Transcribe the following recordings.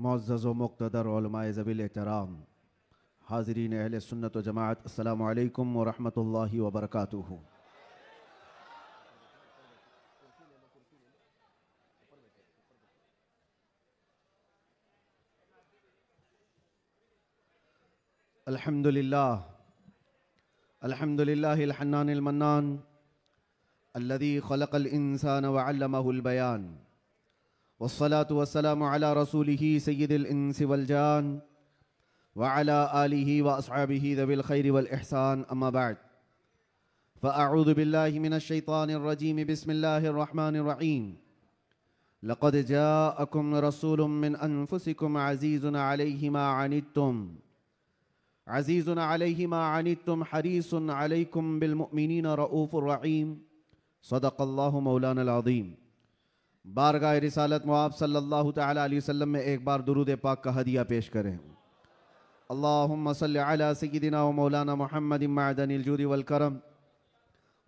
मुअज़्ज़ज़ व मुक़्तदर उलमाए ज़वील एहतराम, हाज़रीन अहले सुन्नत व जमाअत, अस्सलामु अलैकुम व रहमतुल्लाहि व बरकातुहू। अल्हम्दुलिल्लाह अल्हम्दुलिल्लाहिल हन्नानिल मन्नान अल्लज़ी ख़लक़ल इंसान व अल्लमहुल बयान वस्सलातु वस्सलामु अला रसूलिही सय्यिदिल इंसि वल जान व अला आलिही व अस्हाबिही ज़विल खैरि वल इहसान, अम्मा बअद। फ़अऊज़ु बिल्लाहि मिनश शैतानिर रजीम, बिस्मिल्लाहिर रहमानिर रहीम। लक़द जाअकुम रसूलुम मिन अनफुसिकुम अज़ीज़ुन अलैहि मा अनित्तुम अज़ीज़ुन अलैहि मा अनित्तुम हरीसुन अलैकुम बिल मुमिनीना रऊफ़ुर रहीम। सदक़ल्लाहु मौलाना अज़ीम। बारगाह रिसालत मुआब सल्लल्लाहु तआला अलैहि वसल्लम में एक बार दुरूद पाक का हदिया पेश करें। अल्लाहुम्मा सल्लि अला सय्यिदिना व मौलाना मुहम्मदिन मअदनिल जूदि वल करम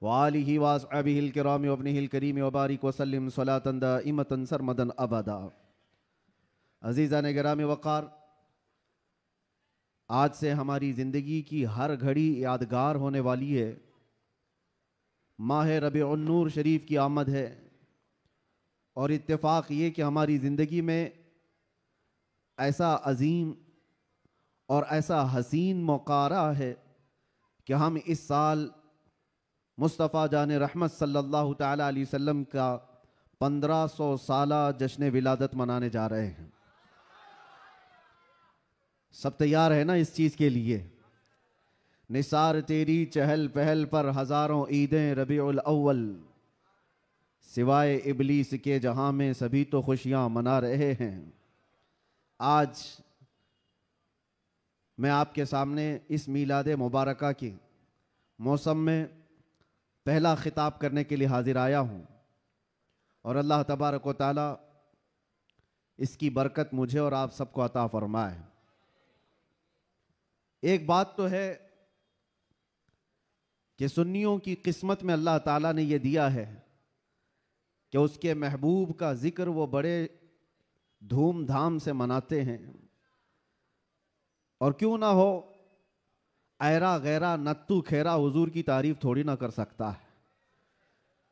व आलिहि व अस्हाबिहिल किराम व इब्निहिल करीम व बारिक व सल्लिम सलातन दाइमतन सरमदन अबदा। अज़ीज़ान गिरामी वक़ार, आज से हमारी ज़िंदगी की हर घड़ी यादगार होने वाली है। माह रबीउन नूर शरीफ की आमद है और इत्तेफाक ये कि हमारी ज़िंदगी में ऐसा अजीम और ऐसा हसीन मौका आ रहा है कि हम इस साल मुस्तफ़ा जान रहमत सल्लल्लाहु तआला अलैहि वसल्लम का 1500 साला जश्न विलादत मनाने जा रहे हैं। सब तैयार है ना इस चीज़ के लिए? निसार तेरी चहल पहल पर हज़ारों ईदें रबीउल अव्वल, सिवाय इबलीस के जहां में सभी तो खुशियां मना रहे हैं। आज मैं आपके सामने इस मीलाद मुबारका के मौसम में पहला खिताब करने के लिए हाजिर आया हूं और अल्लाह तबारक व तआला इसकी बरकत मुझे और आप सबको अता फरमाए। एक बात तो है कि सुन्नियों की किस्मत में अल्लाह ताला ने यह दिया है कि उसके महबूब का जिक्र वो बड़े धूमधाम से मनाते हैं। और क्यों ना हो, ऐरा गैरा नत्तू खेरा हुजूर की तारीफ थोड़ी ना कर सकता है।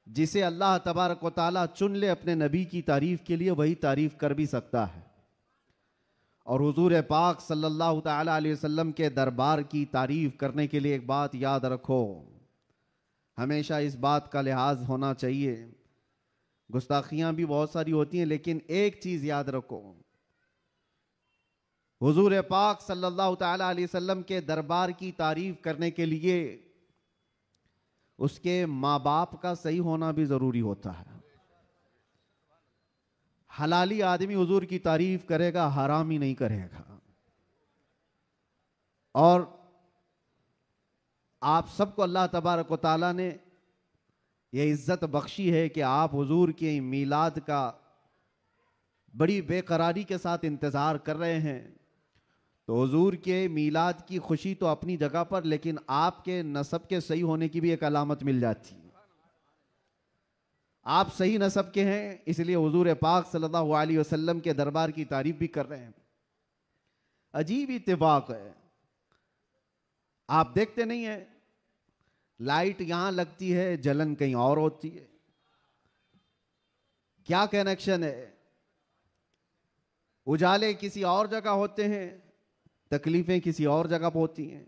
जिसे अल्लाह तबारक व ताला चुन ले अपने नबी की तारीफ के लिए, वही तारीफ कर भी सकता है। और हुजूर पाक सल्लल्लाहु तआला अलैहि वसल्लम के दरबार की तारीफ करने के लिए एक बात याद रखो, हमेशा इस बात का लिहाज होना चाहिए। गुस्ताखियां भी बहुत सारी होती हैं, लेकिन एक चीज याद रखो, हुजूर पाक सल्लल्लाहु तआला अलैहि वसल्लम के दरबार की तारीफ करने के लिए उसके माँ बाप का सही होना भी जरूरी होता है। हलाली आदमी हुजूर की तारीफ करेगा, हरामी नहीं करेगा। और आप सबको अल्लाह तबारक व तआला ने यह इज्जत बख्शी है कि आप हुजूर के मीलाद का बड़ी बेकरारी के साथ इंतजार कर रहे हैं। तो हुजूर के मीलाद की खुशी तो अपनी जगह पर, लेकिन आपके नसब के सही होने की भी एक अलामत मिल जाती है। आप सही नसब के हैं, इसलिए हुजूर पाक सल्लल्लाहु अलैहि वसल्लम के दरबार की तारीफ भी कर रहे हैं। अजीब इत्तेफाक है, आप देखते नहीं है, लाइट यहां लगती है, जलन कहीं और होती है। क्या कनेक्शन है? उजाले किसी और जगह होते हैं, तकलीफें किसी और जगह पर होती हैं।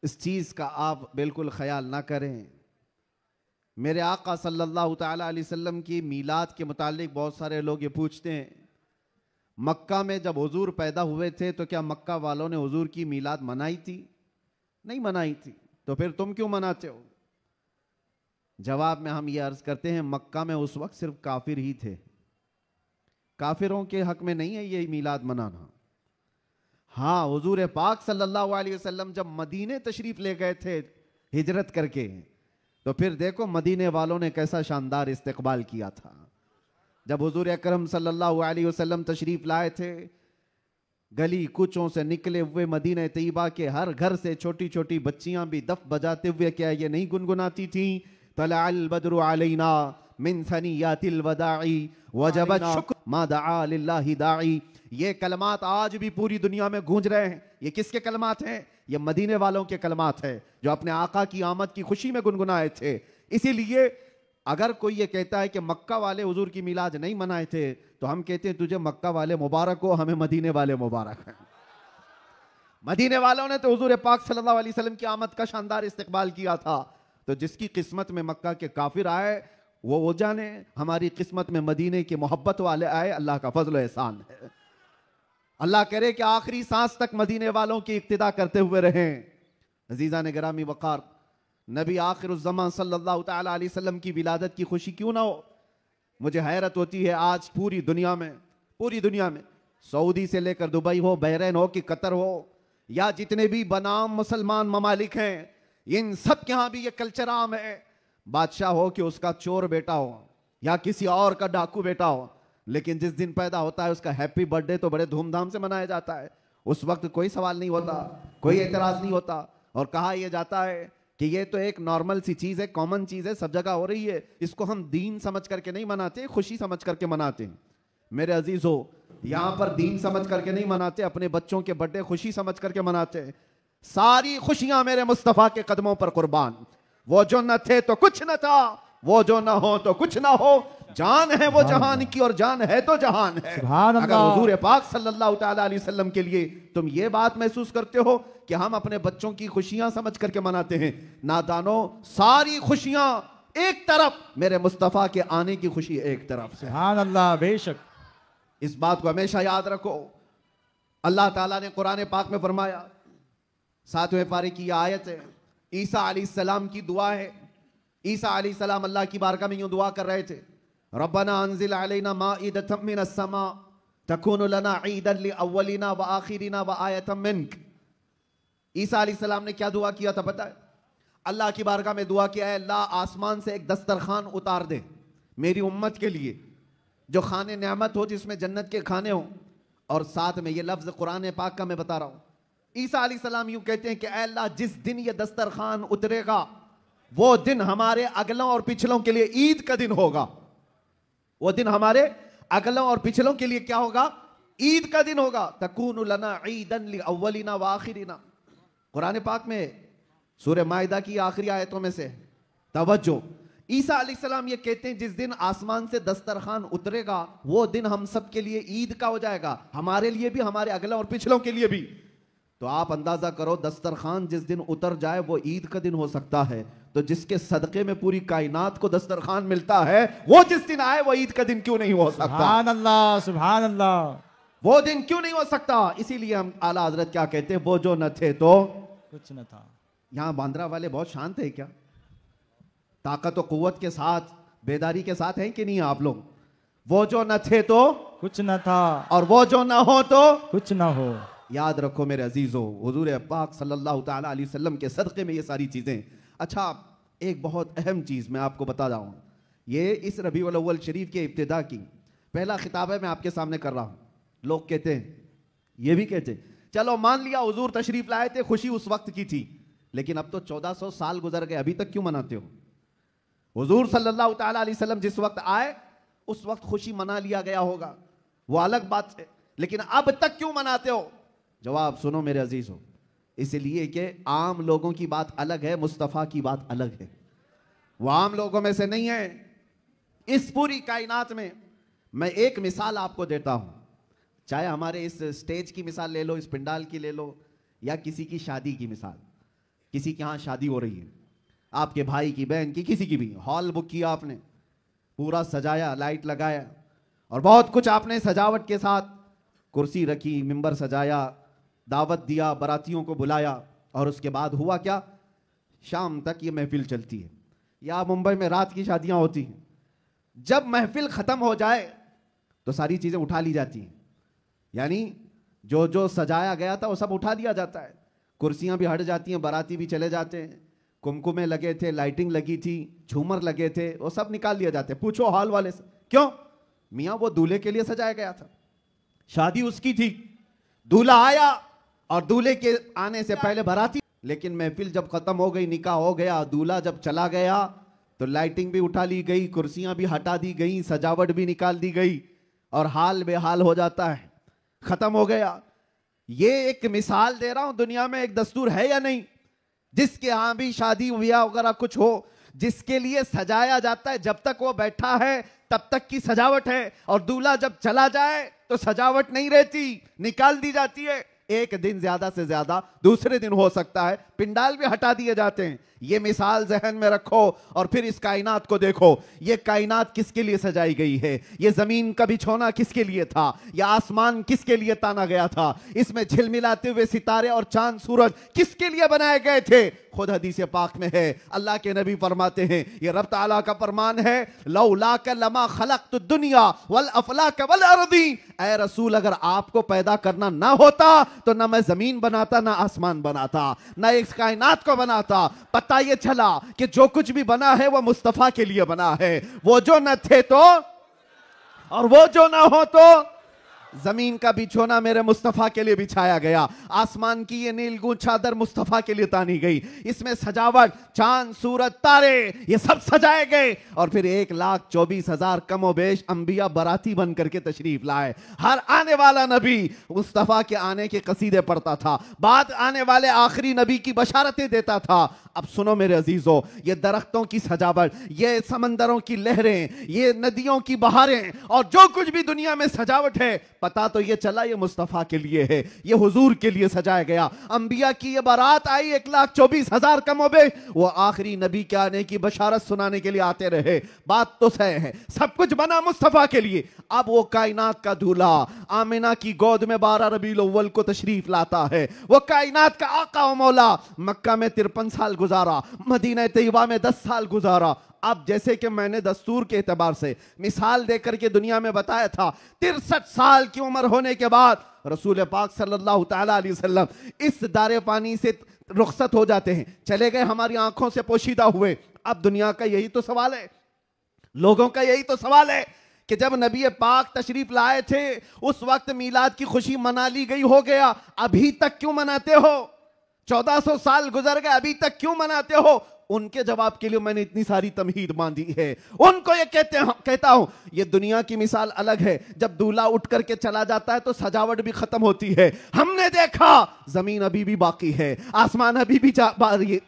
इस चीज का आप बिल्कुल ख्याल ना करें। मेरे आका सल्लल्लाहु तआला अलैहि वसल्लम की मीलाद के मुतालिक बहुत सारे लोग ये पूछते हैं, मक्का में जब हुजूर पैदा हुए थे तो क्या मक्का वालों ने हुजूर की मीलाद मनाई थी? नहीं मनाई थी। तो फिर तुम क्यों मनाते हो? जवाब में हम ये अर्ज करते हैं, मक्का में उस वक्त सिर्फ काफिर ही थे। काफिरों के हक में नहीं है ये मीलाद मनाना। हाँ, हुजूर पाक सल्लल्लाहु अलैहि वसल्लम जब मदीने तशरीफ ले गए थे हिजरत करके, तो फिर देखो मदीने वालों ने कैसा शानदार इस्तकबाल किया था। जब हुजूर अकरम सल्लल्लाहु अलैहि वसल्लम तशरीफ लाए थे, गली कुचों से निकले हुए मदीने तैयबा के हर घर से छोटी छोटी बच्चियां भी दफ बजाते हुए क्या ये नहीं गुनगुनाती थी, तलअल बद्रु अलैना मिन सनियातिल वदाई वजबत शुक्र मा दआ लिल्लाहि दाई। ये कलमात आज भी पूरी दुनिया में गूंज रहे हैं। ये किसके कलमात हैं? ये मदीने वालों के कलमात हैं जो अपने आका की आमद की खुशी में गुनगुनाए थे। इसीलिए अगर कोई ये कहता है कि मक्का वाले हुजूर की मिलाद नहीं मनाए थे, तो हम कहते हैं तुझे मक्का वाले मुबारक हो, हमें मदीने वाले मुबारक हैं। मदीने वालों ने तो हुजूर पाक सल्लल्लाहु अलैहि वसल्लम की आमद का शानदार इस्तकबाल किया था। तो जिसकी किस्मत में मक्का के काफिर आए वो जाने, हमारी किस्मत में मदीने की मोहब्बत वाले आए, अल्लाह का फजल एहसान है। अल्लाह करे कि आखिरी सांस तक मदीने वालों की इक्तिदा करते हुए रहें। अजीज़ा ने गिरामी वक़ार, नबी आखिरुज़्ज़मान सल्लल्लाहु तआला अलैहि वसल्लम की विलादत की खुशी क्यों ना हो? मुझे हैरत होती है आज पूरी दुनिया में सऊदी से लेकर दुबई हो, बहरीन हो कि कतर हो, या जितने भी बनाम मुसलमान ममालिक हैं, इन सब के यहाँ भी ये कल्चर आम है। बादशाह हो कि उसका चोर बेटा हो या किसी और का डाकू बेटा हो, लेकिन जिस दिन पैदा होता है उसका हैप्पी बर्थडे तो बड़े धूमधाम से मनाया जाता है। उस वक्त कोई सवाल नहीं होता, कोई एतराज नहीं होता, और कहा यह जाता है कि ये तो एक नॉर्मल सी चीज है, कॉमन चीज है, सब जगह हो रही है, इसको हम दीन समझ करके नहीं मनाते, खुशी समझ करके मनाते हैं। मेरे अजीजों, यहां पर दीन समझ करके नहीं मनाते, अपने बच्चों के बर्थडे खुशी समझ करके मनाते हैं। सारी खुशियां मेरे मुस्तफा के कदमों पर कुर्बान। वो जो न थे तो कुछ न था, वो जो न हो तो कुछ न हो, जान है वो जहान की और जान है तो जहान है। अगर हुजूर पाक सल्लल्लाहु तआला अलैहि वसल्लम के लिए तुम ये बात महसूस करते हो कि हम अपने बच्चों की खुशियां समझ करके मनाते हैं, नादानो, सारी खुशियां एक तरफ, मेरे मुस्तफा के आने की खुशी एक तरफ। सुभान अल्लाह, बेशक। इस बात को हमेशा याद रखो। अल्लाह ताला ने कुरान पाक में फरमाया, 7वें पारे की आयत है, ईसा अलैहिस्सलाम की दुआ है। ईसा अलैहिस्सलाम अल्लाह की बारगाह में यूं दुआ कर रहे थे, रब्बना अंजिल अलैना माइदतम मिनस समा तकुनु लना ईदन लिअव्वलिना व आखिरिना व आयतम मिनक। ईसा अलैहिस्सलाम ने क्या दुआ किया था पता है? अल्लाह की बारगाह में दुआ किया है, अल्लाह आसमान से एक दस्तरखान उतार दे मेरी उम्मत के लिए, जो खाने नेमत हो, जिसमें जन्नत के खाने हो। और साथ में ये लफ्ज कुरान पाक का मैं बता रहा हूं। ईसा अलैहिस्सलाम यूं कहते हैं कि ऐ अल्लाह, जिस दिन ये दस्तरखान उतरेगा वो दिन हमारे अगलों और पिछलों के लिए ईद का दिन होगा। वो दिन हमारे अगलों और पिछलों के लिए क्या होगा? ईद का दिन होगा। तकूनु लना ईदन लिअव्वलिना व आखिरिना। कुरान पाक में सूरह माइदा की आखिरी आयतों में से तवज्जो, ईसा अलैहिस्सलाम ये कहते हैं जिस दिन आसमान से दस्तरखान उतरेगा वो दिन हम सब के लिए ईद का हो जाएगा, हमारे लिए भी, हमारे अगलों और पिछलों के लिए भी। तो आप अंदाजा करो, दस्तरखान जिस दिन उतर जाए वो ईद का दिन हो सकता है, तो जिसके सदके में पूरी कायनात को दस्तरखान मिलता है, वो जिस दिन आए वो ईद का दिन क्यों नहीं हो सकता? सुभान अल्लाह, सुभान अल्लाह। वो दिन क्यों नहीं हो सकता? इसीलिए हम आला हजरत क्या कहते हैं, वो जो न थे तो कुछ न था। यहां बांद्रा वाले बहुत शांत है क्या? ताकत और कुव्वत के साथ, बेदारी के साथ हैं कि नहीं आप लोग? वो जो न थे तो कुछ न था, और वो जो न हो तो कुछ न हो। याद रखो मेरे अजीजों, हुजूर पाक सल्लल्लाहु तआला अलैहि वसल्लम के सदक़े में ये सारी चीजें। अच्छा, एक बहुत अहम चीज मैं आपको बता रहा हूं, ये इस रबीउल अव्वल शरीफ के इब्तिदा की पहला खिताब है, मैं आपके सामने कर रहा हूं। लोग कहते हैं, ये भी कहते हैं, चलो मान लिया हुजूर तशरीफ लाए थे, खुशी उस वक्त की थी, लेकिन अब तो 1400 साल गुजर गए, अभी तक क्यों मनाते हो? हुजूर सल्लल्लाहु तआला अलैहि वसल्लम जिस वक्त आए उस वक्त खुशी मना लिया गया होगा, वो अलग बात है, लेकिन अब तक क्यों मनाते हो? जवाब सुनो मेरे अजीज हो, इसलिए कि आम लोगों की बात अलग है, मुस्तफ़ा की बात अलग है। वो आम लोगों में से नहीं है। इस पूरी कायनात में मैं एक मिसाल आपको देता हूं, चाहे हमारे इस स्टेज की मिसाल ले लो, इस पिंडाल की ले लो, या किसी की शादी की मिसाल। किसी के यहां शादी हो रही है, आपके भाई की, बहन की, किसी की भी, हॉल बुक किया आपने, पूरा सजाया, लाइट लगाया और बहुत कुछ आपने सजावट के साथ, कुर्सी रखी, मिंबर सजाया, दावत दिया, बारातियों को बुलाया, और उसके बाद हुआ क्या? शाम तक ये महफिल चलती है, या मुंबई में रात की शादियां होती हैं। जब महफिल खत्म हो जाए तो सारी चीजें उठा ली जाती हैं, यानी जो जो सजाया गया था वो सब उठा दिया जाता है, कुर्सियां भी हट जाती हैं, बाराती भी चले जाते हैं, कुमकुमे लगे थे, लाइटिंग लगी थी, झूमर लगे थे, वो सब निकाल दिया जाते हैं। पूछो हॉल वाले से, क्यों? मियां वो दूल्हे के लिए सजाया गया था, शादी उसकी थी, दूल्हा आया और दूल्हे के आने से पहले बाराती, लेकिन महफिल जब खत्म हो गई, निकाह हो गया, दूल्हा जब चला गया तो लाइटिंग भी उठा ली गई, कुर्सियां भी हटा दी गई, सजावट भी निकाल दी गई, और हाल बेहाल हो जाता है। खत्म हो गया। ये एक मिसाल दे रहा हूं, दुनिया में एक दस्तूर है या नहीं जिसके यहां भी शादी ब्याह वगैरह कुछ हो, जिसके लिए सजाया जाता है, जब तक वो बैठा है तब तक की सजावट है, और दूल्हा जब चला जाए तो सजावट नहीं रहती, निकाल दी जाती है। एक दिन ज्यादा से ज्यादा दूसरे दिन हो सकता है पिंडाल भी हटा दिए जाते हैं। ये मिसाल जहन में रखो और फिर इस कायनात को देखो। ये कायनात किसके लिए सजाई गई है? ये जमीन का बिछोना किसके लिए था? यह आसमान किसके लिए ताना गया था? इसमें झिलमिलाते हुए सितारे और चांद सूरज किसके लिए बनाए गए थे? खुद हदीस पाक में है, अल्लाह के नबी फरमाते हैं, ये रब ताला का फरमान है, लौला का लमा खलक़तु दुनिया वल अफलाक वल अर्दी। ऐ रसूल, अगर आपको पैदा करना ना होता तो ना मैं जमीन बनाता, ना आसमान बनाता, ना इस कायनात को बनाता। पता ये चला कि जो कुछ भी बना है वो मुस्तफा के लिए बना है। वो जो न थे तो और वो जो ना हो तो जमीन का बिछोना मेरे मुस्तफा के लिए बिछाया गया, आसमान की ये नीलगूं चादर मुस्तफा के लिए तानी गई, इसमें सजावट चांद सूरज तारे ये सब सजाए गए। और फिर 1,24,000 कमोबेश अंबिया बराती बन करके तशरीफ लाए। हर आने वाला नबी मुस्तफा के आने के कसीदे पढ़ता था, बाद आने वाले आखिरी नबी की बशारतें देता था। अब सुनो मेरे अजीजों, ये दरख्तों की सजावट, ये समंदरों की लहरें, ये नदियों की बहारें और जो कुछ भी दुनिया में सजावट है, पता तो ये चला ये मुस्तफा के लिए है, ये हुजूर के लिए सजाया गया। अंबिया की ये बारात आई 1,24,000 कमोबेश, वो आखिरी नबी के आने की बशारत सुनाने के लिए आते रहे। बात तो सही है, सब कुछ बना मुस्तफा के लिए। अब वो कायनात का दूल्हा आमिना की गोद में 12 रबीउल अव्वल को तशरीफ लाता है। वो कायनात का आका व मौला मक्का में 53 साल गुजारा, मदीना तैयबा में 10 साल गुजारा। अब जैसे कि मैंने दस्तूर के एतबार से मिसाल देकर के दुनिया में बताया था, 63 साल की उम्र होने के बाद रसूल पाक सल्लल्लाहु तआला अलैहि वसल्लम इस दारे पानी से रुखसत हो जाते हैं, चले गए, हमारी आंखों से पोशीदा हुए। अब दुनिया का यही तो सवाल है, लोगों का यही तो सवाल है कि जब नबी पाक तशरीफ लाए थे उस वक्त मीलाद की खुशी मना ली गई, हो गया, अभी तक क्यों मनाते हो? 1400 साल गुजर गए, अभी तक क्यों मनाते हो? उनके जवाब के लिए मैंने इतनी सारी तमहीद बांधी है। उनको ये कहता हूं, ये दुनिया की मिसाल अलग है। जब दूल्हा उठ करके चला जाता है तो सजावट भी खत्म होती है। हमने देखा जमीन अभी भी बाकी है, आसमान अभी भी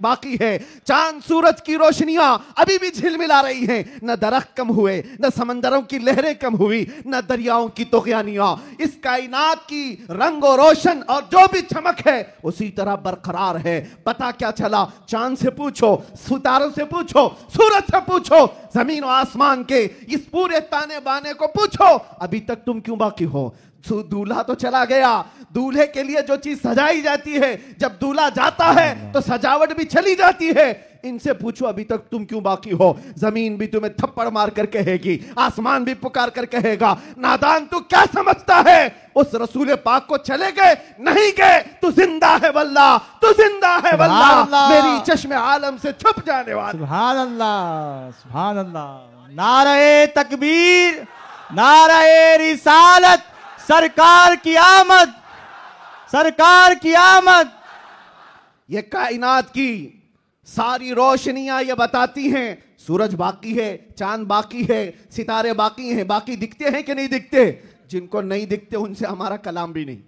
बाकी है, चांद सूरज की रोशनियां अभी भी झिलमिला रही हैं। न दरख्त कम हुए, न समंदरों की लहरें कम हुई, न दरियाओं की तुगयानियां। इस कायनात की रंग और रोशन और जो भी चमक है उसी तरह बरकरार है। पता क्या चला? चांद से पूछो, सितारों से पूछो, सूरज से पूछो, जमीन और आसमान के इस पूरे ताने बाने को पूछो, अभी तक तुम क्यों बाकी हो? दूल्हा तो चला गया, दूल्हे के लिए जो चीज सजाई जाती है, जब दूल्हा जाता है तो सजावट भी चली जाती है। इनसे पूछो अभी तक तुम क्यों बाकी हो? जमीन भी तुम्हें थप्पड़ मार कर कहेगी, आसमान भी पुकार कर कहेगा, नादान तू क्या समझता है? उस रसूल पाक को चले गए, नहीं गए, तू जिंदा है वल्लाह, तू जिंदा है वल्लाह, मेरी चश्मे आलम से छुप जाने वाला। सुभान अल्लाह, सुभान अल्लाह। नारे तकबीर, नारे रिसालत, सरकार की आमद, सरकार की आमद। ये कायनात की सारी रोशनियां ये बताती हैं, सूरज बाकी है, चांद बाकी है, सितारे बाकी हैं। बाकी दिखते हैं कि नहीं दिखते? जिनको नहीं दिखते उनसे हमारा कलाम भी नहीं।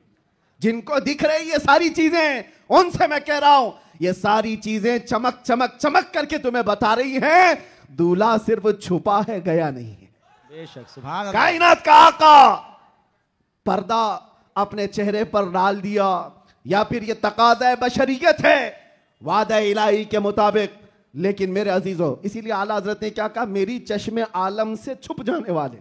जिनको दिख रही ये सारी चीजें, उनसे मैं कह रहा हूं, ये सारी चीजें चमक चमक चमक करके तुम्हें बता रही हैं, दूल्हा सिर्फ छुपा है, गया नहीं है। बेशक, सुभान अल्लाह। कायनात का आका पर्दा अपने चेहरे पर डाल दिया, या फिर ये तकाज़ा बशरियत है वादा इलाही के मुताबिक। लेकिन मेरे अजीजों, इसीलिए आला हजरत ने क्या कहा? मेरी चश्मे आलम से छुप जाने वाले,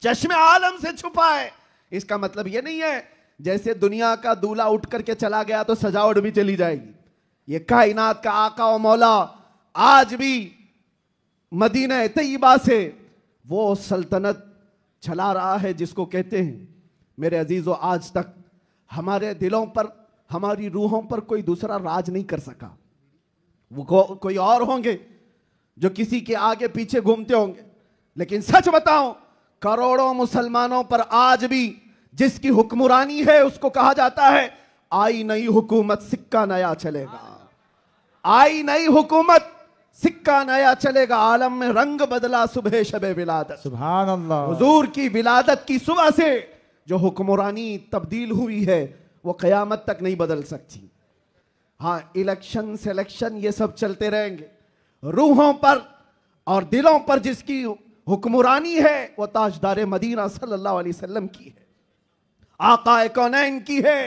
चश्मे आलम से छुपा है। इसका मतलब यह नहीं है जैसे दुनिया का दूल्हा उठ करके चला गया तो सजावट भी चली जाएगी। ये कायनात का आका और मौला आज भी मदीना तैयबा से वो सल्तनत चला रहा है जिसको कहते हैं, मेरे अजीजों, आज तक हमारे दिलों पर, हमारी रूहों पर कोई दूसरा राज नहीं कर सका। वो कोई और होंगे जो किसी के आगे पीछे घूमते होंगे, लेकिन सच बताऊं, करोड़ों मुसलमानों पर आज भी जिसकी हुक्मरानी है उसको कहा जाता है, आई नई हुकूमत सिक्का नया चलेगा, आई नई हुकूमत सिक्का नया चलेगा। आलम में रंग बदला सुबह शबे विलादत। सुभान अल्लाह। हुजूर की विलादत की सुबह से जो हुक्मरानी तब्दील हुई है वो क़यामत तक नहीं बदल सकती। हाँ, इलेक्शन सिलेक्शन ये सब चलते रहेंगे, रूहों पर और दिलों पर जिसकी हुक्मरानी है वो ताजदार मदीना सल्लल्लाहु अलैहि वसल्लम की है, आकाए कौनैन की है।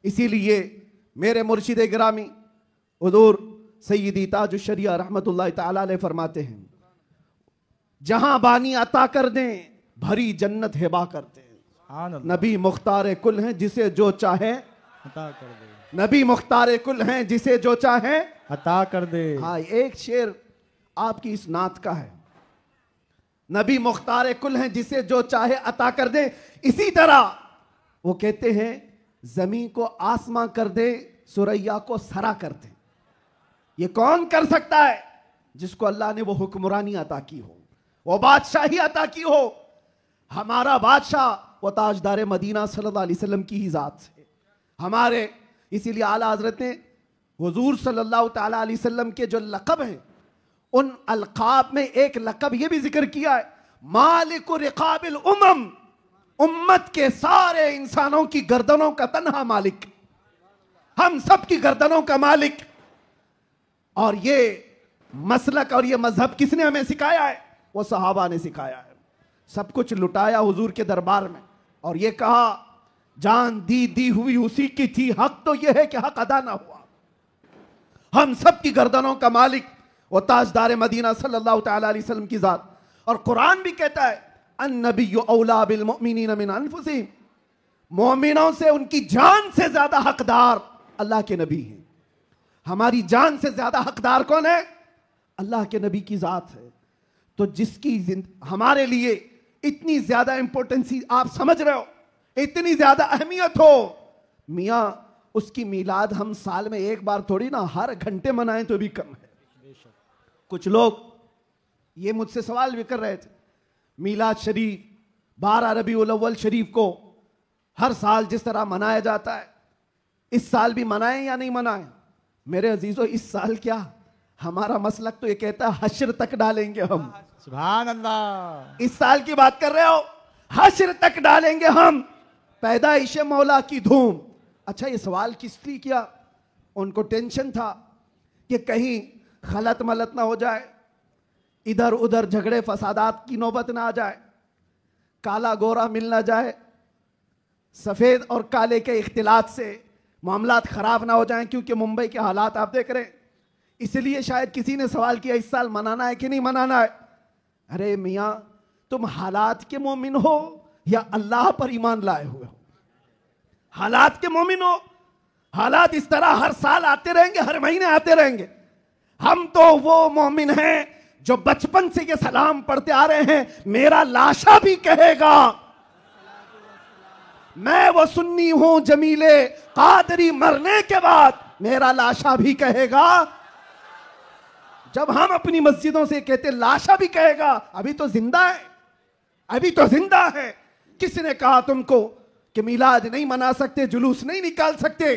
इसीलिए मेरे मुर्शिद गिरामी हुजूर सैयदी ताजुश शरिया रहमतुल्लाह ताला अलैह फरमाते हैं, जहां बानी अता कर दें भरी जन्नत हिबा कर दें। नबी मुख्तार कुल हैं जिसे जो चाहे अता कर दे, नबी मुख्तार कुल हैं जिसे जो चाहे अता कर दे। हाँ, एक शेर आपकी इस नात का है, नबी मुख्तार कुल हैं जिसे जो चाहे अता कर दे। इसी तरह वो कहते हैं जमीन को आसमां कर दे, सुरैया को सरा कर दे। ये कौन कर सकता है? जिसको अल्लाह ने वो हुक्मरानी अता की हो, वो बादशाही अता की हो। हमारा बादशाह वो ताजदार मदीना सल्लल्लाहु अलैहि वसल्लम की ही जात है हमारे। इसीलिए आला हजरत ने हुजूर सल्लल्लाहु ताला अलैहि वसल्लम के जो लक़ब हैं उन अलक़ाब में एक लक़ब ये भी जिक्र किया है, मालिकु रिक़ाबिल उमम, उम्मत के सारे इंसानों की गर्दनों का तन्हा मालिक, हम सब की गर्दनों का मालिक। और ये मसलक और ये मजहब किसने हमें सिखाया है? वो सहाबा ने सिखाया है। सब कुछ लुटाया हुजूर के दरबार में और ये कहा जान दी हुई उसी की थी, हक तो ये है कि हक अदा ना हुआ। हम सब की गर्दनों का मालिक वो ताजदार मदीना सल्लल्लाहु ताला अलैहि वसल्लम की जात। और कुरान भी कहता है अन्नबिय्यु औला बिल मुमिनीन मिन अनफुसिहिम, मोमिनों से उनकी जान से ज्यादा हकदार अल्लाह के नबी हैं। हमारी जान से ज्यादा हकदार कौन है? अल्लाह के नबी की जात है। तो जिसकी हमारे लिए इतनी ज्यादा इंपॉर्टेंसी आप समझ रहे हो, इतनी ज्यादा अहमियत हो, मियां उसकी मीलाद हम साल में एक बार थोड़ी ना हर घंटे मनाएं तो भी कम है। कुछ लोग ये मुझसे सवाल भी कर रहे थे, मीलाद शरीफ 12 रबीउल अव्वल शरीफ को हर साल जिस तरह मनाया जाता है इस साल भी मनाएं या नहीं मनाएं? मेरे अजीजों, इस साल क्या, हमारा मसलक तो ये कहता है हश्र तक डालेंगे हम। सुभान अल्लाह। इस साल की बात कर रहे हो, हश्र तक डालेंगे हम, पैदाइश मौला की धूम। अच्छा, ये सवाल किस लिए किया? उनको टेंशन था कि कहीं खलत मलत ना हो जाए, इधर उधर झगड़े फसादात की नौबत ना आ जाए, काला गोरा मिल ना जाए, सफेद और काले के इख्तिलात से मामलात खराब ना हो जाएं, क्योंकि मुंबई के हालात आप देख रहे हैं। इसलिए शायद किसी ने सवाल किया इस साल मनाना है कि नहीं मनाना है। अरे मियां, तुम हालात के मोमिन हो या अल्लाह पर ईमान लाए हुए हो? हालात के मोमिन हो। हालात इस तरह हर साल आते रहेंगे, हर महीने आते रहेंगे। हम तो वो मोमिन हैं जो बचपन से ये सलाम पढ़ते आ रहे हैं, मेरा लाशा भी कहेगा मैं वो सुन्नी हूं जमीले कादरी, मरने के बाद मेरा लाशा भी कहेगा। जब हम अपनी मस्जिदों से कहते लाशा भी कहेगा, अभी तो जिंदा है, अभी तो जिंदा है। किसने कहा तुमको कि मिलाद नहीं मना सकते, जुलूस नहीं निकाल सकते?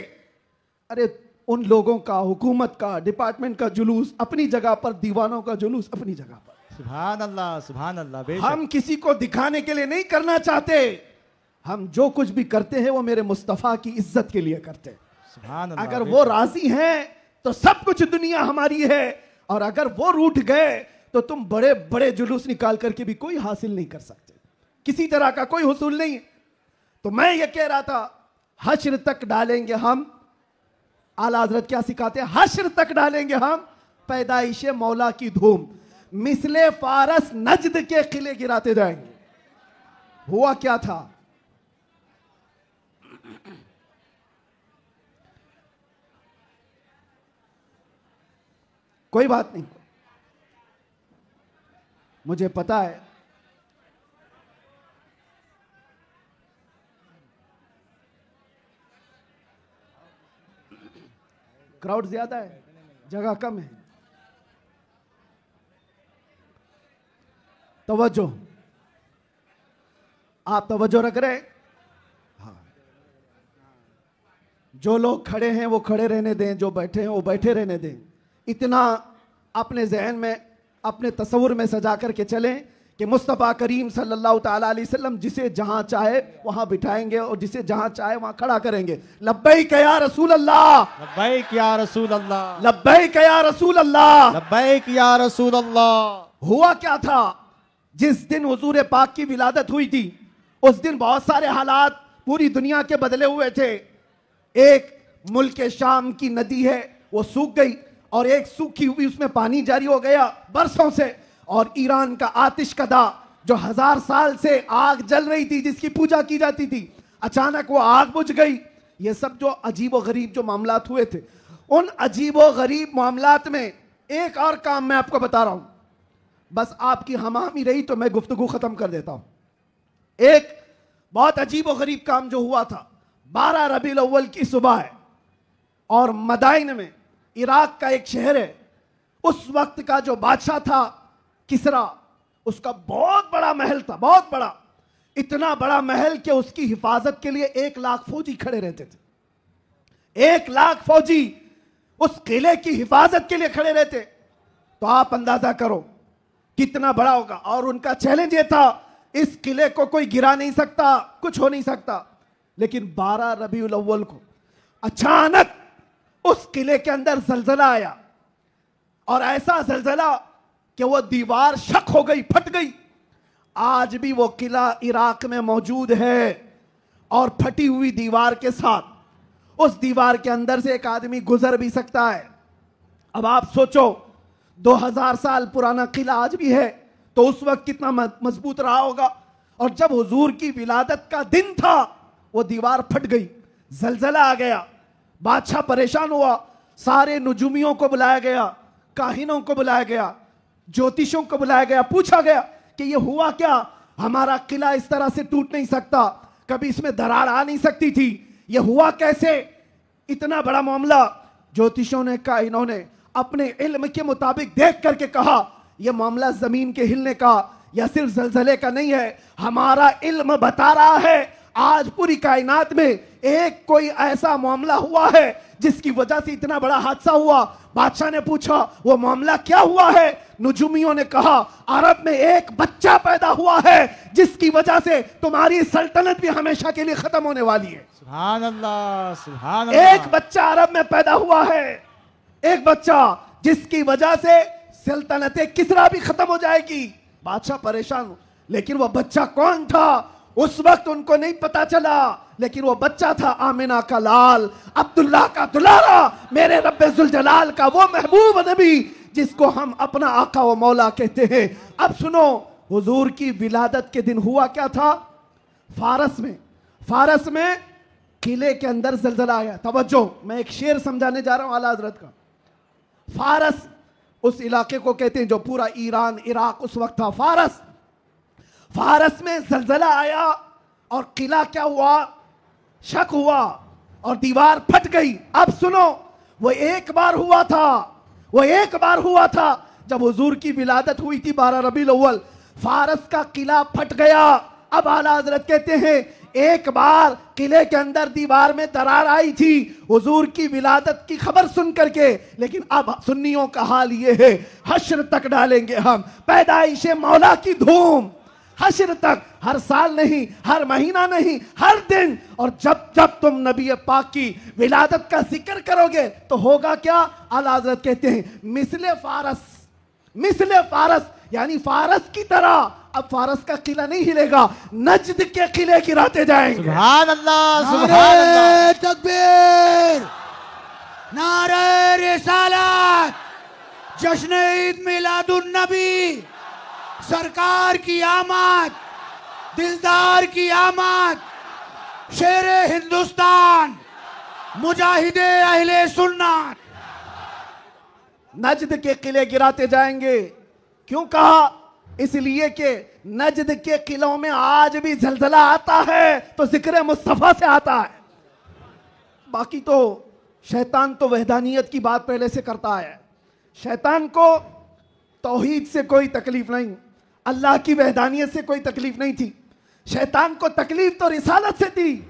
अरे उन लोगों का, हुकूमत का, डिपार्टमेंट का जुलूस अपनी जगह पर, दीवानों का जुलूस अपनी जगह पर। सुभान अल्लाह, सुभान अल्लाह। हम किसी को दिखाने के लिए नहीं करना चाहते, हम जो कुछ भी करते हैं वो मेरे मुस्तफा की इज्जत के लिए करते हैं। सुभान अल्लाह। अगर वो राजी हैं तो सब कुछ दुनिया हमारी है, और अगर वो रूठ गए तो तुम बड़े बड़े जुलूस निकाल करके भी कोई हासिल नहीं कर सकते, किसी तरह का कोई हुसूल नहीं। तो मैं ये कह रहा था हश्र तक डालेंगे हम। आला हजरत क्या सिखाते हैं? हश्र तक डालेंगे हम पैदाइश मौला की धूम, मिसले फारस नजद के किले गिराते जाएंगे। हुआ क्या था? कोई बात नहीं, मुझे पता है क्राउड ज्यादा है, जगह कम है। तवज्जो, आप तवज्जो रख रहे? हाँ, जो लोग खड़े हैं वो खड़े रहने दें, जो बैठे हैं वो बैठे रहने दें। इतना अपने जहन में, अपने तस्वुर में सजा करके चलें कि मुस्तफ़ा करीम सल्लल्लाहु ताला अलैहि वसल्लम जिसे जहां चाहे वहां बिठाएंगे और जिसे जहां चाहे वहां खड़ा करेंगे। लब्बैक या रसूल अल्लाह, लब्बैक या रसूल अल्लाह, लब्बैक या रसूल अल्लाह, लब्बैक या रसूल अल्लाह। हुआ क्या था, जिस दिन हुजूर पाक की विलादत हुई थी उस दिन बहुत सारे हालात पूरी दुनिया के बदले हुए थे। एक मुल्क शाम की नदी है वो सूख गई और एक सूखी हुई उसमें पानी जारी हो गया बरसों से। और ईरान का आतिश कदा जो 1000 साल से आग जल रही थी, जिसकी पूजा की जाती थी, अचानक वो आग बुझ गई। ये सब जो अजीब व गरीब जो मामलात हुए थे, उन अजीब व गरीब मामलात में एक और काम मैं आपको बता रहा हूं, बस आपकी हमामी रही तो मैं गुफ्तगू खत्म कर देता हूं। एक बहुत अजीब व गरीब काम जो हुआ था, 12 रबीउल अव्वल की सुबह है और मदाइन में, इराक का एक शहर है, उस वक्त का जो बादशाह था किसरा, उसका बहुत बड़ा महल था, बहुत बड़ा, इतना बड़ा महल कि उसकी हिफाजत के लिए 1 लाख फौजी खड़े रहते थे। 1 लाख फौजी उस किले की हिफाजत के लिए खड़े रहते, तो आप अंदाजा करो कितना बड़ा होगा। और उनका चैलेंज ये था, इस किले को कोई गिरा नहीं सकता, कुछ हो नहीं सकता। लेकिन 12 रबीउल अव्वल को अचानक उस किले के अंदर जलजला आया और ऐसा जलजला कि वो दीवार शक हो गई, फट गई। आज भी वो किला इराक में मौजूद है और फटी हुई दीवार के साथ उस दीवार के अंदर से एक आदमी गुजर भी सकता है। अब आप सोचो 2000 साल पुराना किला आज भी है तो उस वक्त कितना मजबूत रहा होगा। और जब हुजूर की विलादत का दिन था वो दीवार फट गई, जलजला आ गया, बादशाह परेशान हुआ, सारे नुजुमियों को बुलाया गया, काहिनों को बुलाया गया, ज्योतिषों को बुलाया गया, पूछा गया कि ये हुआ क्या, हमारा किला इस तरह से टूट नहीं सकता, कभी इसमें दरार आ नहीं सकती थी, ये हुआ कैसे, इतना बड़ा मामला। ज्योतिषों ने, काहिनों ने अपने इल्म के मुताबिक देख करके कहा यह मामला जमीन के हिलने का या सिर्फ जलजले का नहीं है, हमारा इल्म बता रहा है आज पूरी कायनात में एक कोई ऐसा मामला हुआ है जिसकी वजह से इतना बड़ा हादसा हुआ। बादशाह ने पूछा वो मामला क्या हुआ है, नुजुमियों ने कहा अरब में एक बच्चा पैदा हुआ है जिसकी वजह से तुम्हारी सल्तनत भी हमेशा के लिए खत्म होने वाली है। सुभान अल्लाह, सुभान अल्लाह। एक बच्चा अरब में पैदा हुआ है, एक बच्चा जिसकी वजह से सल्तनत किसरा भी खत्म हो जाएगी। बादशाह परेशान, लेकिन वो बच्चा कौन था उस वक्त उनको नहीं पता चला, लेकिन वो बच्चा था आमिना का लाल, अब्दुल्ला का दुलारा, मेरे रब्बे जुल जलाल का वो महबूब नबी जिसको हम अपना आका व मौला कहते हैं। अब सुनो, हुजूर की विलादत के दिन हुआ क्या था, फारस में किले के अंदर जलजला आया। तवज्जो, मैं एक शेर समझाने जा रहा हूं आला हजरत का। फारस उस इलाके को कहते हैं जो पूरा ईरान इराक उस वक्त था। फारस में जलजला आया और किला क्या हुआ, शक हुआ और दीवार फट गई। अब सुनो, वो एक बार हुआ था जब हुजूर की विलादत हुई थी 12 रबीउल अव्वल, फारस का किला फट गया। अब आला हजरत कहते हैं एक बार किले के अंदर दीवार में दरार आई थी हुजूर की विलादत की खबर सुन करके, लेकिन अब सुन्नियों का हाल ये है, हश्र तक डालेंगे हम पैदाइशे मौला की धूम, हश्र तक, हर साल नहीं, हर महीना नहीं, हर दिन। और जब जब तुम नबी पाक की विलादत का जिक्र करोगे तो होगा क्या, आला हज़रत कहते हैं मिसले फारस यानी फारस की तरह। अब फारस का किला नहीं हिलेगा, नजद के किले गिराते जाएंगे। सुभान अल्लाह, सुभान अल्लाह। तकबीर, नारे रिसालत, जश्न ईद मिलादुन नबी, सरकार की आमद, दिलदार की आमद, शेरे हिंदुस्तान, मुजाहिदे अहले सुन्नत। नजद के किले गिराते जाएंगे। क्यों कहा, इसलिए कि नजद के किलों में आज भी जलजला आता है तो जिक्र मुस्तफा से आता है। बाकी तो शैतान तो वहदानियत की बात पहले से करता है, शैतान को तौहीद से कोई तकलीफ नहीं, अल्लाह की वहदानियत से कोई तकलीफ नहीं थी, शैतान को तकलीफ तो रिसालत से थी।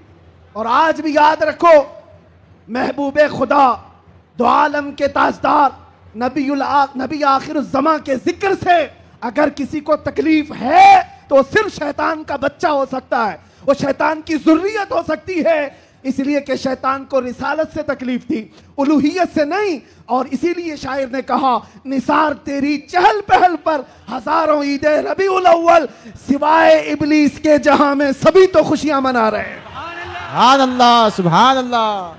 और आज भी याद रखो, महबूबे खुदा, दो आलम के ताजदार, नबी आखिर ज़मा के जिक्र से अगर किसी को तकलीफ है तो वो सिर्फ शैतान का बच्चा हो सकता है, वो शैतान की ज़ुर्रियत हो सकती है, इसलिए कि शैतान को रिसालत से तकलीफ थी, उलूहियत से नहीं। और इसीलिए शायर ने कहा, निसार तेरी चहल पहल पर हजारों ईदे रबीउल अव्वल, सिवाय इबलीस के जहां में सभी तो खुशियां मना रहे हैं। सुभान अल्लाह, सुभान अल्लाह।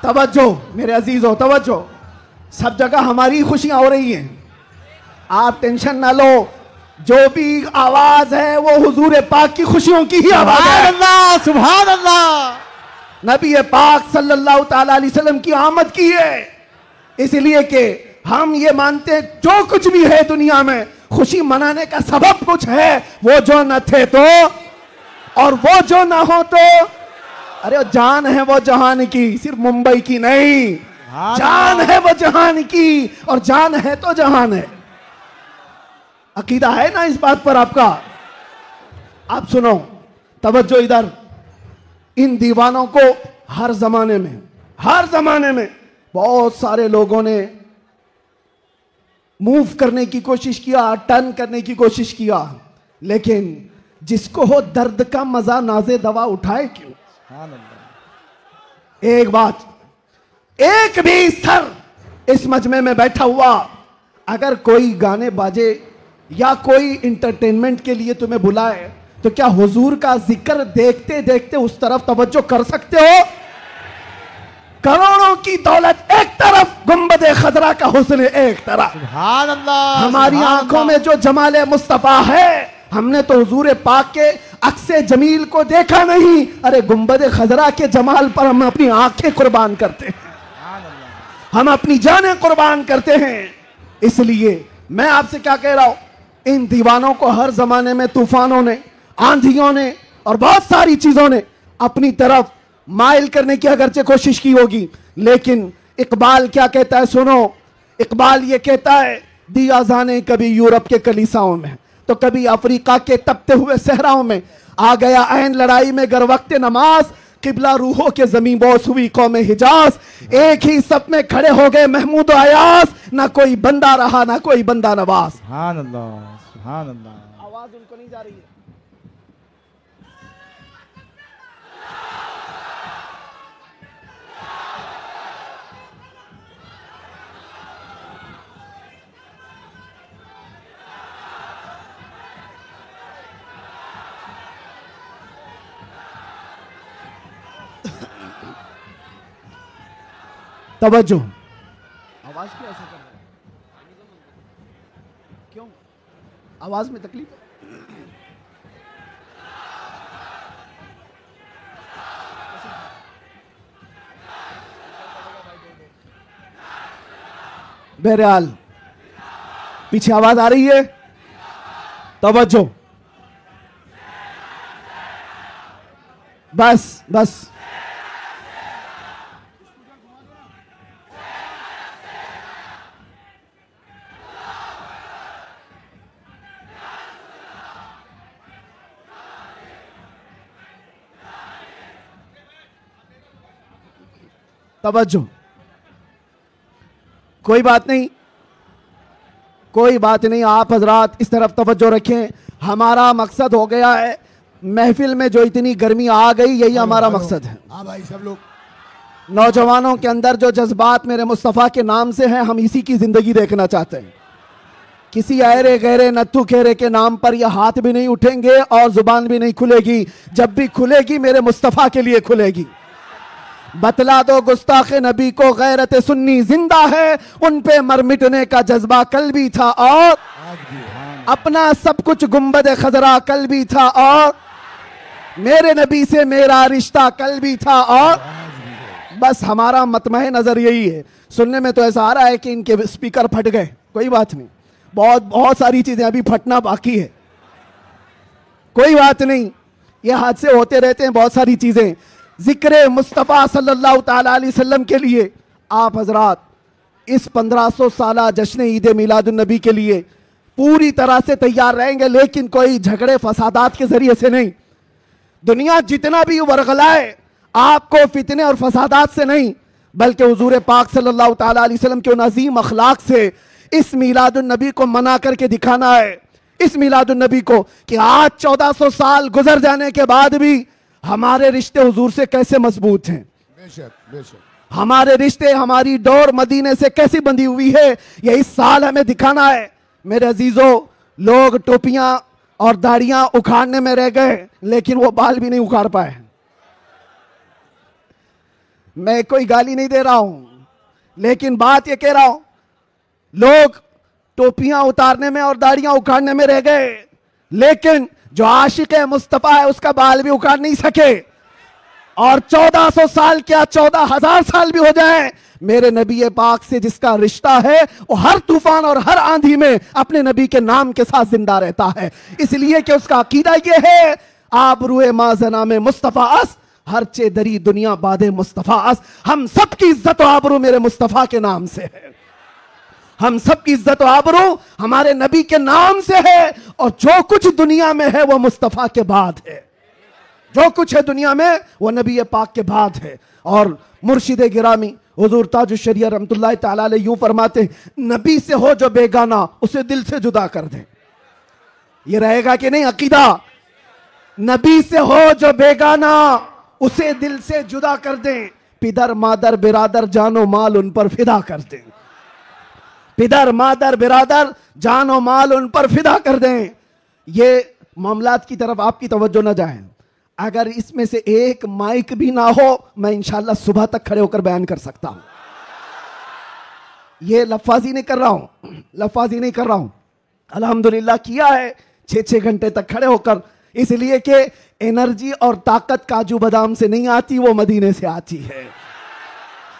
तवज्जो मेरे अजीजों, तवज्जो। सब जगह हमारी खुशियां हो रही हैं, आप टेंशन ना लो। जो भी आवाज है वो हुजूर पाक की खुशियों की ही आवाज है। अल्लाह, सुभान अल्लाह। नबी पाक सल्लल्लाहु ताला अलैहि वसल्लम की आमद की है, इसलिए कि हम ये मानते हैं जो कुछ भी है दुनिया में खुशी मनाने का सबब कुछ है। वो जो न थे तो, और वो जो ना हो तो, अरे जान है वो जहान की, सिर्फ मुंबई की नहीं, जान है वो जहान की, और जान है तो जहान है। अकीदा है ना इस बात पर आपका? आप सुनो, तवज्जो इधर। इन दीवानों को हर जमाने में बहुत सारे लोगों ने मूव करने की कोशिश किया, टर्न करने की कोशिश किया, लेकिन जिसको हो दर्द का मजा नाज़े दवा उठाए क्यों? एक बात, एक भी सर इस मजमे में बैठा हुआ अगर कोई गाने बाजे या कोई इंटरटेनमेंट के लिए तुम्हें बुलाए तो क्या हुजूर का जिक्र देखते देखते उस तरफ तवज्जो कर सकते हो? करोड़ों की दौलत एक तरफ, गुंबद खजरा का हुस्न एक तरफ। सुभान अल्लाह। हमारी आंखों में जो जमाले मुस्तफा है, हमने तो हुजूर पाक के अक्से जमील को देखा नहीं, अरे गुंबद खजरा के जमाल पर हम अपनी आंखें कुर्बान करते हैं, हम अपनी जानें कुर्बान करते हैं। इसलिए मैं आपसे क्या कह रहा हूं, इन दीवानों को हर जमाने में तूफानों ने, आंधियों ने और बहुत सारी चीजों ने अपनी तरफ माइल करने की अगरचे कोशिश की होगी, लेकिन इकबाल क्या कहता है सुनो। इकबाल ये कहता है, दी आज़ाने कभी यूरोप के कलीसाओं में तो कभी अफ्रीका के तपते हुए सहराओं में, आ गया ऐन लड़ाई में गर वक्त नमाज, किबला रूहों के जमीन बोस हुई कौम हिजाज, एक ही सब में खड़े हो गए महमूद अयास, ना कोई बंदा रहा ना कोई बंदा नवाज। सुभान अल्लाह, सुभान अल्लाह। आवाज उनको नहीं जा रही है। तवज्जो, आवाज क्यों ऐसा कर रहा है? क्यों आवाज में तकलीफ है? बहरहाल पीछे आवाज आ रही है, तवज्जो, बस बस। तवज्जो, कोई बात नहीं, कोई बात नहीं, आप हजरात इस तरफ तवज्जो रखें। हमारा मकसद हो गया है, महफिल में जो इतनी गर्मी आ गई, यही हमारा मकसद है। हाँ भाई, सब लोग नौजवानों के अंदर जो जज्बात मेरे मुस्तफ़ा के नाम से हैं, हम इसी की जिंदगी देखना चाहते हैं। किसी अरे गहरे नत्थु खेरे के नाम पर यह हाथ भी नहीं उठेंगे और जुबान भी नहीं खुलेगी। जब भी खुलेगी मेरे मुस्तफ़ा के लिए खुलेगी। बतला दो गुस्ताखे नबी को गैरत सुन्नी जिंदा है, उन पे मर मिटने का जज्बा कल भी था और अपना सब कुछ गुंबद खजरा कल भी था, और मेरे नबी से मेरा रिश्ता कल भी था, और बस हमारा मतमह नजर यही है। सुनने में तो ऐसा आ रहा है कि इनके स्पीकर फट गए, कोई बात नहीं, बहुत बहुत सारी चीजें अभी फटना बाकी है। कोई बात नहीं, ये हादसे होते रहते हैं, बहुत सारी चीजें। जिक्र मुस्तफ़ा सल्लल्लाहु ताला अलैहि वसल्लम के लिए आप हजरात इस 1500 साला जश्न ईद मिलादुन नबी के लिए पूरी तरह से तैयार रहेंगे, लेकिन कोई झगड़े फसादात के जरिए से नहीं। दुनिया जितना भी वरगलाए आपको फितने और फसादात से नहीं, बल्कि हुजूर पाक सल्लल्लाहु ताला अलैहि वसल्लम के उन अजीम अखलाक से इस मिलादुन नबी को मना करके दिखाना है। इस मिलादुन नबी को कि आज 1400 साल गुजर जाने के बाद भी हमारे रिश्ते हुजूर से कैसे मजबूत हैं। बेशक बेशक हमारे रिश्ते, हमारी डोर मदीने से कैसी बंधी हुई है, ये इस साल हमें दिखाना है। मेरे अजीजों, लोग टोपियां और दाढ़ियां उखाड़ने में रह गए, लेकिन वो बाल भी नहीं उखाड़ पाए। मैं कोई गाली नहीं दे रहा हूं, लेकिन बात ये कह रहा हूं, लोग टोपियां उतारने में और दाढ़ियां उखाड़ने में रह गए, लेकिन जो आशिक मुस्तफा है उसका बाल भी उखाड़ नहीं सके। और 1400 साल क्या 14,000 साल भी हो जाए, मेरे नबी पाक से जिसका रिश्ता है वो हर तूफान और हर आंधी में अपने नबी के नाम के साथ जिंदा रहता है, इसलिए कि उसका अकीदा ये है, आबरूए माजना में मुस्तफा अस, हर चे दरी दुनिया बादे मुस्तफा अस। हम सबकी इज्जत और आबरू मेरे मुस्तफा के नाम से है। हम सबकी इज्जत और आबरू हमारे नबी के नाम से है, और जो कुछ दुनिया में है वो मुस्तफा के बाद है। जो कुछ है दुनिया में वो नबी पाक के बाद है। और मुर्शिद गिरामी हुजूर ताजुश शरिया रहमतुल्लाह तआला अलैह यूं फरमाते, नबी से हो जो बेगाना उसे दिल से जुदा कर दे। ये रहेगा कि नहीं अकीदा? नबी से हो जो बेगाना उसे दिल से जुदा कर दें, पिदर मादर बिरादर जानो माल उन पर फिदा कर दें। पिदर मादर बिरादर जानो माल उन पर फिदा कर दें। ये मामलात की तरफ आपकी तवज्जो न जाए। अगर इसमें से एक माइक भी ना हो, मैं इंशाल्लाह सुबह तक खड़े होकर बयान कर सकता हूं। ये लफाजी नहीं कर रहा हूं, लफाजी नहीं कर रहा हूं। अल्हम्दुलिल्लाह किया है 6-6 घंटे तक खड़े होकर, इसलिए कि एनर्जी और ताकत काजू बादाम से नहीं आती, वो मदीने से आती है।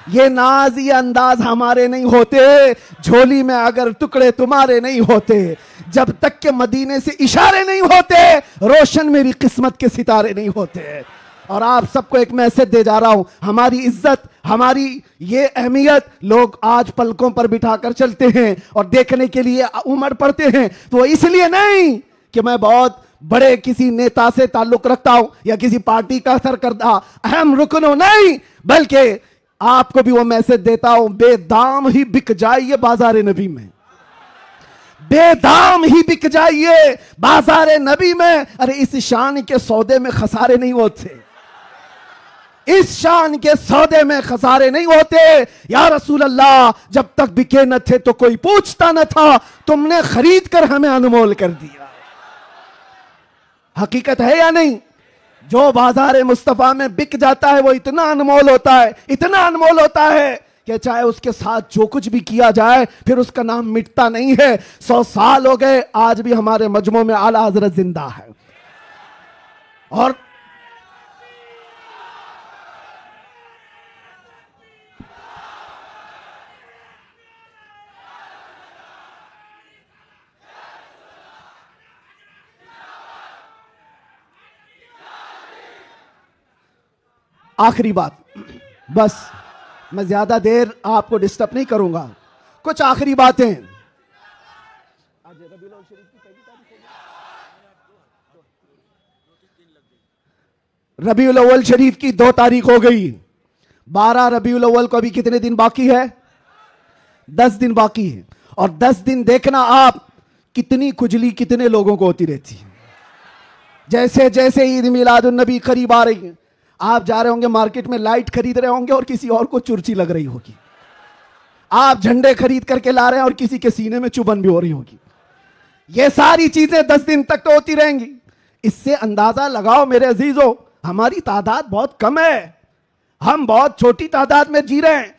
ये नाज ये अंदाज हमारे नहीं होते, झोली में अगर टुकड़े तुम्हारे नहीं होते, जब तक के मदीने से इशारे नहीं होते, रोशन मेरी किस्मत के सितारे नहीं होते। और आप सबको एक मैसेज दे जा रहा हूं, हमारी इज्जत, हमारी ये अहमियत लोग आज पलकों पर बिठाकर चलते हैं और देखने के लिए उमड़ पड़ते हैं। तो इसलिए नहीं कि मैं बहुत बड़े किसी नेता से ताल्लुक रखता हूं या किसी पार्टी का सरकर्दा अहम रुकन हो, नहीं, बल्कि आपको भी वो मैसेज देता हूं, बेदाम ही बिक जाइए बाजार नबी में, बेदाम ही बिक जाइए बाजार नबी में। अरे इस शान के सौदे में खसारे नहीं होते, इस शान के सौदे में खसारे नहीं होते। या रसूल अल्लाह, जब तक बिके न थे तो कोई पूछता न था, तुमने खरीद कर हमें अनमोल कर दिया। हकीकत है या नहीं? जो बाजार मुस्तफा में बिक जाता है वो इतना अनमोल होता है, इतना अनमोल होता है कि चाहे उसके साथ जो कुछ भी किया जाए फिर उसका नाम मिटता नहीं है। 100 साल हो गए, आज भी हमारे मजमू में आला हजरत जिंदा है। और आखिरी बात, बस मैं ज्यादा देर आपको डिस्टर्ब नहीं करूंगा, कुछ आखिरी बातें। रबीउल अव्वल शरीफ की 2 तारीख हो गई, 12 रबीउल अव्वल को अभी कितने दिन बाकी है? 10 दिन बाकी है। और 10 दिन देखना आप कितनी खुजली कितने लोगों को होती रहती है। जैसे जैसे ईद मिलादुन नबी करीब आ रही है, आप जा रहे होंगे मार्केट में, लाइट खरीद रहे होंगे और किसी और को चुर्ची लग रही होगी। आप झंडे खरीद करके ला रहे हैं और किसी के सीने में चुभन भी हो रही होगी। ये सारी चीजें 10 दिन तक तो होती रहेंगी। इससे अंदाजा लगाओ मेरे अजीजों, हमारी तादाद बहुत कम है, हम बहुत छोटी तादाद में जी रहे हैं।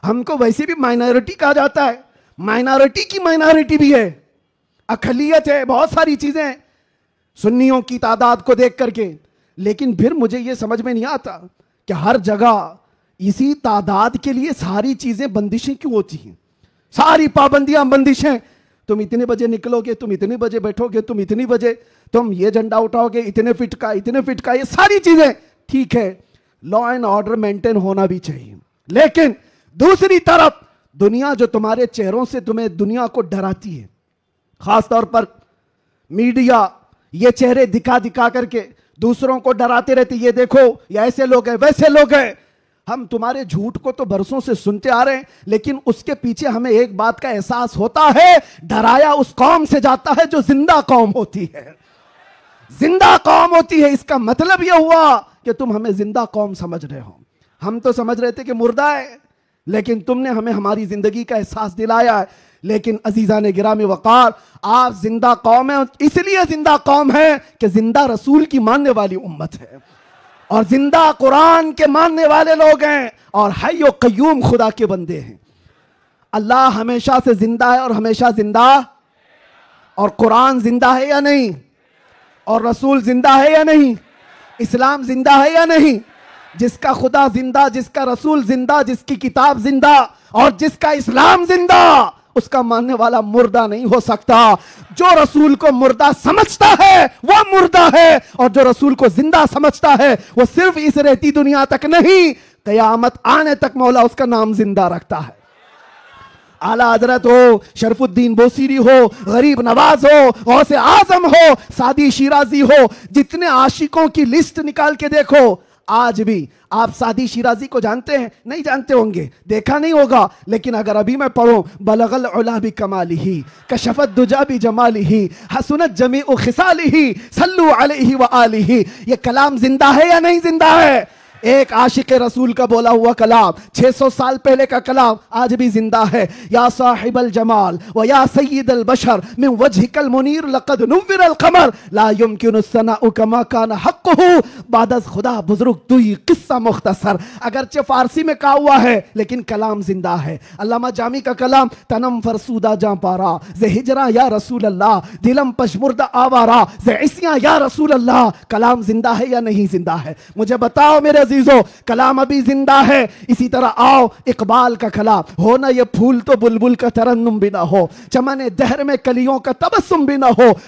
हमको वैसे भी माइनॉरिटी कहा जाता है, माइनॉरिटी की माइनॉरिटी भी है, अकलियत है, बहुत सारी चीजें सुन्नियों की तादाद को देख करके। लेकिन फिर मुझे यह समझ में नहीं आता कि हर जगह इसी तादाद के लिए सारी चीजें बंदिशें क्यों होती हैं, सारी पाबंदियां बंदिशें। तुम इतने बजे निकलोगे, तुम इतने बजे बैठोगे, तुम इतनी बजे तुम ये झंडा उठाओगे, इतने फिट का, इतने फिट का, ये सारी चीजें ठीक है, लॉ एंड ऑर्डर मेंटेन होना भी चाहिए। लेकिन दूसरी तरफ दुनिया जो तुम्हारे चेहरों से तुम्हें दुनिया को डराती है, खासतौर पर मीडिया ये चेहरे दिखा दिखा करके दूसरों को डराते रहते, ये देखो ये ऐसे लोग हैं, वैसे लोग हैं। हम तुम्हारे झूठ को तो बरसों से सुनते आ रहे हैं, लेकिन उसके पीछे हमें एक बात का एहसास होता है, डराया उस कौम से जाता है जो जिंदा कौम होती है। जिंदा कौम होती है, इसका मतलब यह हुआ कि तुम हमें जिंदा कौम समझ रहे हो। हम तो समझ रहे थे कि मुर्दा है, लेकिन तुमने हमें हमारी जिंदगी का एहसास दिलाया है। लेकिन अजीजान गिरामी वकार, आप जिंदा कौम है, इसलिए जिंदा कौम है कि जिंदा रसूल की मानने वाली उम्मत है और जिंदा कुरान के मानने वाले लोग हैं और हय्यो कय्यूम खुदा के बंदे हैं। अल्लाह हमेशा से जिंदा है और हमेशा जिंदा, और कुरान जिंदा है या नहीं, और रसूल जिंदा है या नहीं, इस्लाम जिंदा है या नहीं। जिसका खुदा जिंदा, जिसका रसूल जिंदा, जिसकी किताब जिंदा और जिसका इस्लाम जिंदा, उसका मानने वाला मुर्दा नहीं हो सकता। जो रसूल को मुर्दा समझता है वह मुर्दा है, और जो रसूल को जिंदा समझता है वो सिर्फ इस रहती दुनिया तक नहीं, कयामत आने तक मौला उसका नाम जिंदा रखता है। आला हजरत हो, शरफुद्दीन बोसीरी हो, गरीब नवाज हो, गौसे आजम हो, सादी शिराजी हो, जितने आशिकों की लिस्ट निकाल के देखो, आज भी आप सादी शिराजी को जानते हैं? नहीं जानते होंगे, देखा नहीं होगा, लेकिन अगर अभी मैं पढ़ूं, बलगल उला भी कमालिही, कशफत दुजा भी जमालिही, हसनत जमीउ खिसालिही, सल्लु अलैहि व आलिही, ये कलाम जिंदा है या नहीं जिंदा है? एक आशिक रसूल का बोला हुआ कलाम, 600 साल पहले का कलाम आज भी जिंदा है। या साहिबल जमाल व या सय्यदल बशर मिन वजहिकल मुनीर लक़द नुव्विरल क़मर ला युमकिनु सनाउ कमा कान हक़्क़ुहु बादस खुदा बुजुर्ग तुई किस्सा मुख्तसर। अगरचे फारसी में कहा हुआ है, लेकिन कलाम जिंदा है। अल्लामा जामी का कलाम, तनम फरसूदा जां पारा जे हिजरा या रसूल अल्लाह, दिलम पशमुर्दा आवारा जे इसिया या रसूल अल्लाह। कलाम जिंदा है या नहीं जिंदा है? मुझे बताओ मेरे अजीजों, कलाम अभी जिंदा है। इसी तरह आओ इकबाल का कलाम, हो ना ये फूल तो बुलबुल का तरन्नुम भी ना हो, चमने दहर में कलियों का तबस्सुम भी ना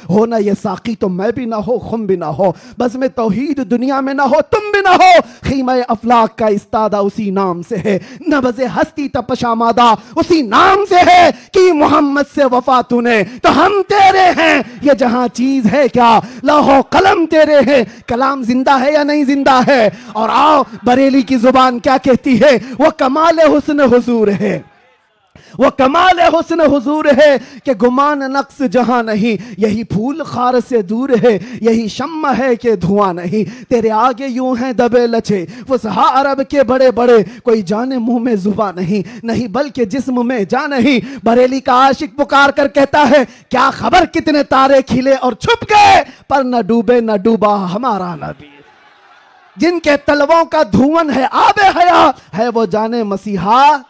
हो ना ये साकी तो मैं भी ना हो, खुम भी ना हो, बस में तौहीद दुनिया में ना हो, तुम भी ना हो। खीमा अफलाक का इस्तादा उसी नाम से है, नबज़े हस्ती तपशामादा उसी नाम से है कि मोहम्मद से वफा तूने तो हम तेरे हैं, ये जहां चीज है क्या लौहो कलम तेरे हैं। कलाम जिंदा है या नहीं जिंदा है? और आओ बरेली की जुबान क्या कहती है, वो कमाल हुस्न हुजूर है, वो कमाल हुस्न हुजूर है कि गुमान नक्स जहां नहीं, यही फूल खार से दूर है, यही शम्मा है कि धुआं नहीं। तेरे आगे यूं हैं दबे लचे फुसहा अरब के बड़े बड़े, कोई जाने मुंह में जुबा नहीं, नहीं बल्कि जिस्म में जा नहीं। बरेली का आशिक पुकार कर कहता है, क्या खबर कितने तारे खिले और छुप गए, पर न डूबे न डूबा हमारा नबी। जिनके तलवों का धुआं है आबे हया है, वो जाने मसीहा।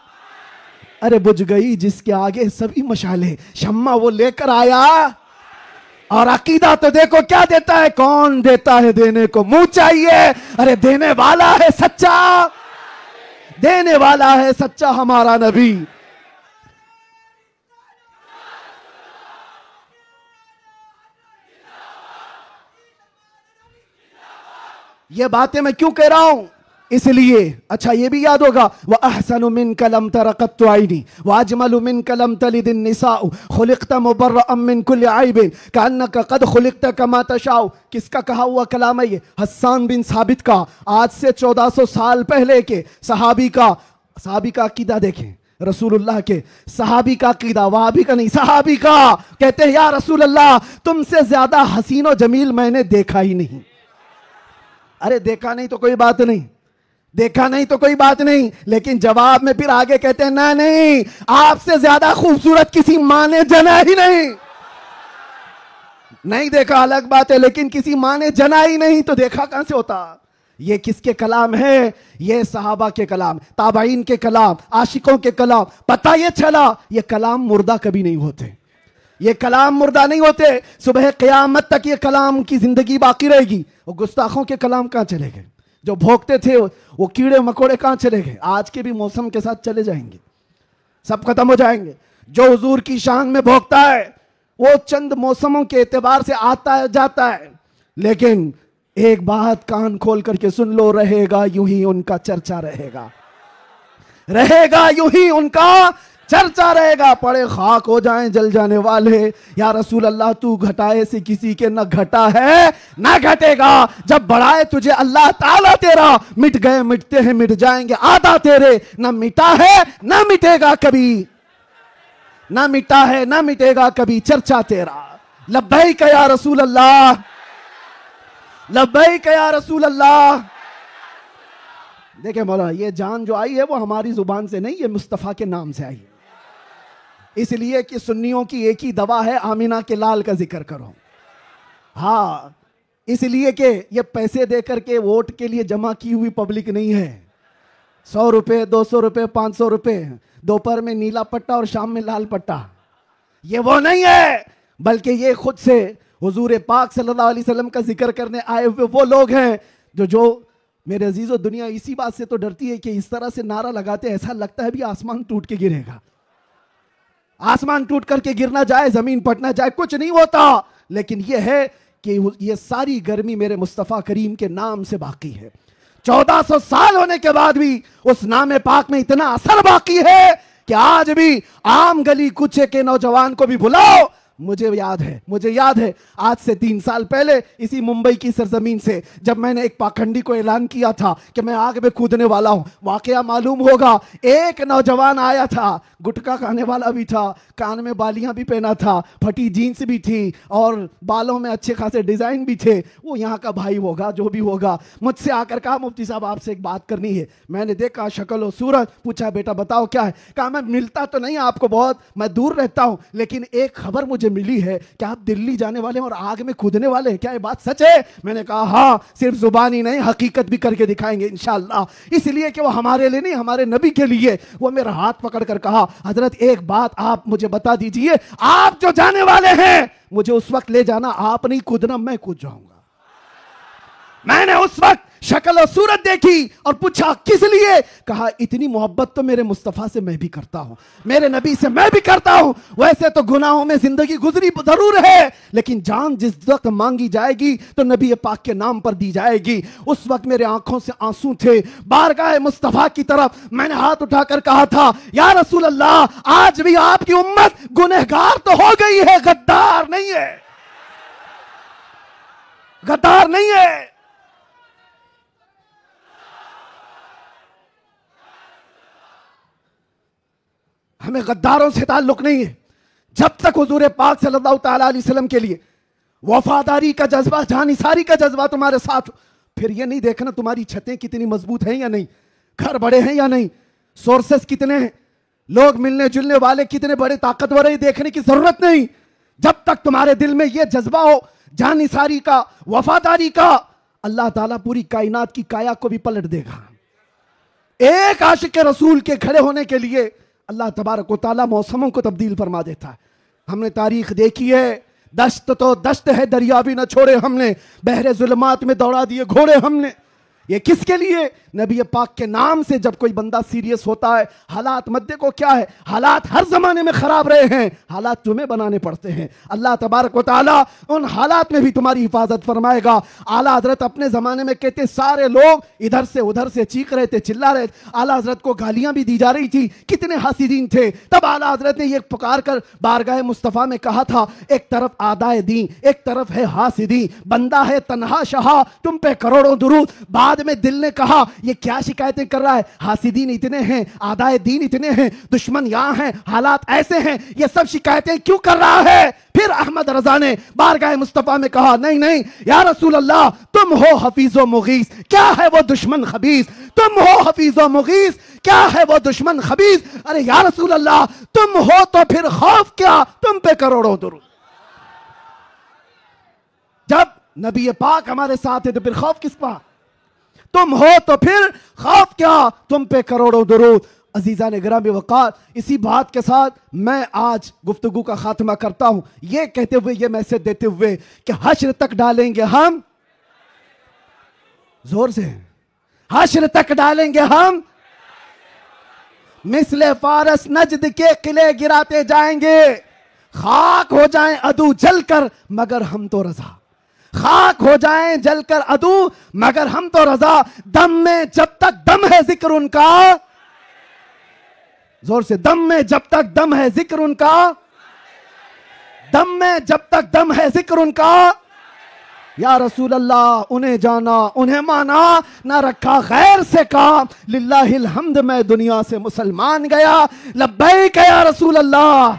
अरे बुझ गई जिसके आगे सभी मशाले, शम्मा वो लेकर आया। और अकीदा तो देखो क्या देता है, कौन देता है देने को मुंह चाहिए। अरे देने वाला है सच्चा, देने वाला है सच्चा हमारा नबी। ये बातें मैं क्यों कह रहा हूं? इसलिए अच्छा ये भी याद होगा, वह अहसनु मिन कलम तरक़त आइनी व अजमलु मिन कलम तलिदिन निसाउ खुलिक़त मुबर्रअम मिन कुल्लि आइबिन कअन्नका क़द खुलिक़त कमा तशाउ। किसका कहा हुआ कलाम है ये? हस्सान बिन साबित का। आज से 1400 साल पहले के सहाबी का अकीदा देखें, रसूलुल्लाह के सहाबी का अकीदा, वहाबी का नहीं, सहाबी का। कहते हैं या रसूल अल्लाह, तुमसे ज्यादा हसीन और जमील मैंने देखा ही नहीं। अरे देखा नहीं तो कोई बात नहीं, देखा नहीं तो कोई बात नहीं, लेकिन जवाब में फिर आगे कहते हैं ना नहीं, आपसे ज्यादा खूबसूरत किसी माँ ने जना ही नहीं। नहीं देखा अलग बात है, लेकिन किसी माँ ने जना ही नहीं तो देखा कहां से होता? ये किसके कलाम है? ये सहाबा के कलाम, ताबाइन के कलाम, आशिकों के कलाम। पता ये चला ये कलाम मुर्दा कभी नहीं होते, ये कलाम मुर्दा नहीं होते। सुबह क़यामत तक ये कलाम की जिंदगी बाकी रहेगी। वो गुस्ताखों के कलाम कहां चले गए? जो भोंकते थे वो कीड़े मकोड़े कहां चले गए? आज के भी मौसम के साथ चले जाएंगे, सब खत्म हो जाएंगे। जो हुजूर की शान में भोंकता है वो चंद मौसमों के एतबार से आता है जाता है, लेकिन एक बात कान खोल करके सुन लो, रहेगा यूं ही उनका चर्चा रहेगा, रहेगा यूं ही उनका चर्चा रहेगा। पड़े खाक हो जाएं जल जाने वाले, या रसूल अल्लाह तू घटाए से किसी के न घटा है न घटेगा। जब बढ़ाए तुझे अल्लाह ताला तेरा, मिट गए मिटते हैं मिट जाएंगे आधा तेरे, न मिटा है न मिटेगा कभी, न मिटा है न मिटेगा कभी चर्चा तेरा। लब्बैक या रसूल अल्लाह, लब्बैक या रसूल अल्लाह। देखिए मौलाना, ये जान जो आई है वो हमारी जुबान से नहीं, ये मुस्तफ़ा के नाम से आई है। इसलिए कि सुन्नियों की एक ही दवा है, आमिना के लाल का जिक्र करो। हाँ, इसलिए कि ये पैसे दे करके वोट के लिए जमा की हुई पब्लिक नहीं है। 100 रुपए, 200 रुपए, 500 रुपए, दोपहर में नीला पट्टा और शाम में लाल पट्टा, ये वो नहीं है, बल्कि ये खुद से हुजूर पाक सल्लल्लाहु अलैहि वसल्लम का जिक्र करने आए हुए वो लोग हैं जो मेरे अजीजों, दुनिया इसी बात से तो डरती है कि इस तरह से नारा लगाते ऐसा लगता है भी आसमान टूट के गिरेगा। आसमान टूट करके गिरना जाए, जमीन फटना जाए, कुछ नहीं होता। लेकिन यह है कि ये सारी गर्मी मेरे मुस्तफ़ा करीम के नाम से बाकी है। 1400 साल होने के बाद भी उस नाम पाक में इतना असर बाकी है कि आज भी आम गली कुचे के नौजवान को भी बुलाओ। मुझे याद है आज से 3 साल पहले इसी मुंबई की सरजमीन से जब मैंने एक पाखंडी को ऐलान किया था कि मैं आग में कूदने वाला हूं, वाकया मालूम होगा एक नौजवान आया था, गुटखा खाने वाला भी था, कान में बालियां भी पहना था, फटी जीन्स भी थी और बालों में अच्छे खासे डिजाइन भी थे। वो यहाँ का भाई होगा, जो भी होगा, मुझसे आकर कहा मुफ्ती साहब आपसे एक बात करनी है। मैंने देखा शक्ल और सूरत, पूछा बेटा बताओ क्या है। कहा मैं मिलता तो नहीं आपको बहुत, मैं दूर रहता हूं, लेकिन एक खबर मुझे मिली है कि आप दिल्ली जाने वाले हैं और आग में कूदने वाले हैं, क्या ये बात सच है? मैंने कहा हाँ, सिर्फ जुबानी नहीं हकीकत भी करके दिखाएंगे इंशाअल्लाह। इसलिए कि वो हमारे लिए नहीं, हमारे नबी के लिए। वो मेरा हाथ पकड़ कर कहा हजरत एक बात आप मुझे बता दीजिए, आप जो जाने वाले हैं मुझे उस वक्त ले जाना, आप नहीं कूदना, मैं कूद जाऊंगा। मैंने उस वक्त शक्ल और सूरत देखी और पूछा किस लिए? कहा इतनी मोहब्बत तो मेरे मुस्तफा से मैं भी करता हूं, मेरे नबी से मैं भी करता हूं। वैसे तो गुनाहों में जिंदगी गुजरी जरूर है, लेकिन जान जिस वक्त मांगी जाएगी तो नबी पाक के नाम पर दी जाएगी। उस वक्त मेरे आंखों से आंसू थे, बारगाह मुस्तफा की तरफ मैंने हाथ उठाकर कहा था या रसूल अल्लाह, आज भी आपकी उम्मत गुनहगार तो हो गई है, गद्दार नहीं है, गद्दार नहीं है। हमें गद्दारों से ताल्लुक नहीं है। जब तक हुजूर पाक सल्लल्लाहु तआला अलैहि वसल्लम के लिए वफादारी का जज्बा, जानिसारी का जज्बा तुम्हारे साथ, फिर ये नहीं देखना तुम्हारी छतें कितनी मजबूत हैं या नहीं, घर बड़े हैं या नहीं, सोर्सेस कितने हैं, लोग मिलने जुलने वाले कितने बड़े ताकतवर हैं, देखने की जरूरत नहीं। जब तक तुम्हारे दिल में यह जज्बा हो जानिसारी का, वफादारी का, अल्लाह ताला पूरी कायनात की काया को भी पलट देगा। एक आशिक रसूल के खड़े होने के लिए अल्लाह तबारक व तआला मौसमों को तब्दील फरमा देता है। हमने तारीख देखी है, दश्त तो दश्त है, दरिया भी न छोड़े हमने, बहरे जुल्मात में दौड़ा दिए घोड़े हमने। ये किसके लिए? नबी पाक के नाम से जब कोई बंदा सीरियस होता है, हालात मत देखो क्या है, हालात हर जमाने में खराब रहे हैं, हालात तुम्हें बनाने पड़ते हैं। अल्लाह तबारक व तआला उन हालात में भी तुम्हारी हिफाजत फरमाएगा। आला हजरत अपने जमाने में कहते सारे लोग इधर से उधर से चीख रहे थे, चिल्ला रहे थे, आला हजरत को गालियां भी दी जा रही थी, कितने हासिदीन थे। तब आला हजरत ने यह पुकार कर बारगाह मुस्तफा में कहा था, एक तरफ आदाए दीन, एक तरफ है हासिदी, बंदा है तन्हा शहा, तुम पे करोड़ों दुरूद। बाद में दिल ने कहा ये क्या शिकायतें कर रहा है, हासिदीन इतने हैं, आदाए दीन इतने हैं, दुश्मन यहां हैं, हालात ऐसे हैं, ये सब शिकायतें क्यों कर रहा है? फिर अहमद रजा ने बारगाह मुस्तफा में कहा नहीं नहीं या रसूल अल्लाह, तुम हो हफीजो मुगीस, क्या है वो दुश्मन खबीस, तुम हो हफीजो मुगीस, क्या है वो दुश्मन खबीस। अरे या रसूल अल्लाह, तुम हो तो फिर खौफ क्या, तुम पे करोड़ों दुरूद। जब नबी पाक हमारे साथ है तो फिर खौफ किसका? तुम हो तो फिर खौफ क्या, तुम पे करोड़ों दुरूद। अजीजा ने गिरामी वक़ार, इसी बात के साथ मैं आज गुफ्तगू का खात्मा करता हूं, ये कहते हुए, ये मैसेज देते हुए कि हश्र तक डालेंगे हम, जोर से, हश्र तक डालेंगे हम, मिसले फारस नजद के किले गिराते जाएंगे, खाक हो जाएं अदू जलकर मगर हम तो रजा, खाक हो जाएं जलकर अदू मगर हम तो रजा। दम में जब तक दम है जिक्र उनका, जोर से, दम में जब तक दम है जिक्र उनका, दम में जब तक दम है जिक्र उनका। या रसूल अल्लाह उन्हें जाना उन्हें माना, ना रखा गैर से काम, लिल्लाहिल हम्द मैं दुनिया से मुसलमान गया। लब्बैक या रसूल अल्लाह।